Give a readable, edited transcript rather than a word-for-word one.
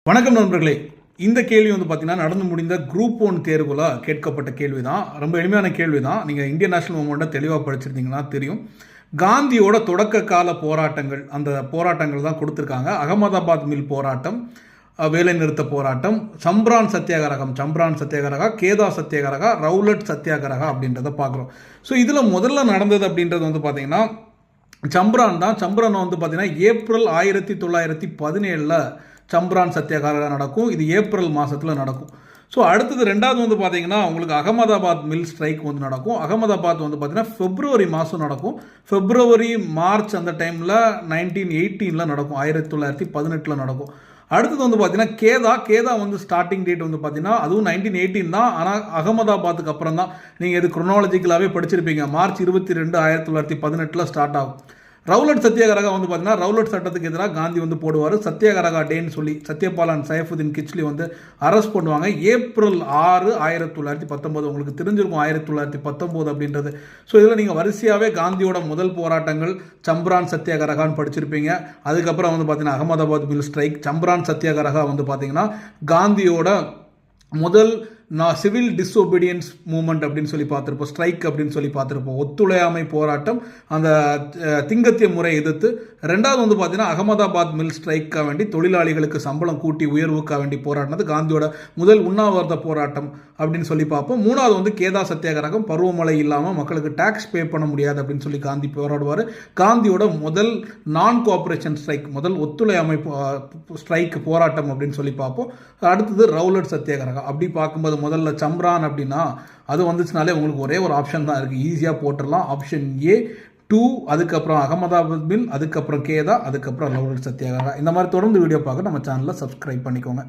வணக்கம் நண்பர்களே. இந்த கேள்வி பார்த்தீங்கன்னா நடந்து முடிந்த குரூப் 1 தேர்வில் கேட்கப்பட்ட கேள்வி தான். ரொம்ப எளிமையான கேள்வி தான். நீங்கள் இந்தியன் நேஷனல் மூவ்மெண்ட்டை தெளிவாக படிச்சிருந்தீங்கன்னா தெரியும். காந்தியோட தொடக்க கால போராட்டங்கள், அந்த போராட்டங்கள் தான் கொடுத்துருக்காங்க. அகமதாபாத் மில் போராட்டம், வேலைநிறுத்த போராட்டம், சம்ரான் சத்தியாகிரகா, கேதா சத்தியாகிரகா, ரவுலட் சத்தியாகிரகா அப்படின்றத பார்க்குறோம். ஸோ இதில் முதல்ல நடந்தது அப்படின்றது பார்த்தீங்கன்னா சம்ரான் தான். சம்ரான் பார்த்தீங்கன்னா ஏப்ரல் 1917 சம்ரான் சத்தியாகிரகா நடக்கும். இது ஏப்ரல் மாதத்தில் நடக்கும். ஸோ அடுத்தது ரெண்டாவது பார்த்தீங்கன்னா உங்களுக்கு அகமதாபாத் மில் ஸ்ட்ரைக் நடக்கும். அகமதாபாத் பார்த்தீங்கன்னா பிப்ரவரி மாதம் நடக்கும். பிப்ரவரி மார்ச் அந்த டைமில் 1918 நடக்கும். 1918 நடக்கும். அடுத்தது பார்த்தீங்கன்னா கேதா ஸ்டார்டிங் டேட் பார்த்தீங்கன்னா அதுவும் 1918 தான். ஆனால் அகமதாபாத்துக்கு அப்புறம் தான். நீங்கள் இது குரோனாலஜிக்கலாகவே படிச்சிருப்பீங்க. மார்ச் 22 1918 ஸ்டார்ட் ஆகும். ரவுலட் சத்தியாகிரகா பார்த்தீங்கன்னா ரவுலட் சட்டத்துக்கு எதிராக காந்தி போடுவார். சத்தியாகிரகா டேன்னு சொல்லி சத்யபாலன் சைஃபுதீன் கிச்லி அரெஸ்ட் பண்ணுவாங்க. ஏப்ரல் 6 1919. உங்களுக்கு தெரிஞ்சிருக்கும் 1919 அப்படின்றது. ஸோ இதில் நீங்கள் வரிசையாகவே காந்தியோட முதல் போராட்டங்கள் சம்ரான் சத்தியாகிரகான்னு படிச்சிருப்பீங்க. அதுக்கப்புறம் பார்த்தீங்கன்னா அகமதாபாத் மில் ஸ்ட்ரைக், சம்ரான் சத்தியாகிரகா பார்த்தீங்கன்னா காந்தியோட முதல் சிவில் டிஸ்ஒபீடியன்ஸ் மூவ்மெண்ட் அப்படின்னு சொல்லி பார்த்துருப்போம். ஸ்ட்ரைக் அப்படின்னு சொல்லி பார்த்துருப்போம். ஒத்துழையாமை போராட்டம், அந்த திங்கத்திய முறை எதிர்த்து. ரெண்டாவது பார்த்தீங்கன்னா அகமதாபாத் மில் ஸ்ட்ரைக்காக வேண்டி தொழிலாளிகளுக்கு சம்பளம் கூட்டி உயர்வுக்காக வேண்டி போராடினது காந்தியோட முதல் உண்ணாவிரத போராட்டம் அப்படின்னு சொல்லி பார்ப்போம். மூணாவது கேதா சத்தியாகிரகம், பருவமழை இல்லாமல் மக்களுக்கு டாக்ஸ் பே பண்ண முடியாது அப்படின்னு சொல்லி காந்தி போராடுவார். காந்தியோட முதல் நான் கோஆபரேஷன் ஸ்ட்ரைக், முதல் ஒத்துழையாமை ஸ்ட்ரைக் போராட்டம் அப்படின்னு சொல்லி பார்ப்போம். அடுத்தது ரவுலட் சத்தியாகிரகா. அப்படி பார்க்கும்போது முதல்ல சம்ரான் அப்படின்னா அது வந்துச்சுனாலே உங்களுக்கு ஒரே ஒரு ஆப்ஷன் தான் இருக்குது. ஈஸியாக போட்டுடலாம். ஆப்ஷன் A 2, அதுக்கப்புறம் அகமதாபாத் மில், அதுக்கப்புறம் கேதா, அதுக்கப்புறம் ரவுலட் சத்தியாகிரகா. இந்த மாதிரி தொடர்ந்து வீடியோ பார்க்க நம்ம சேனலில் சப்ஸ்கிரைப் பண்ணிக்கோங்க.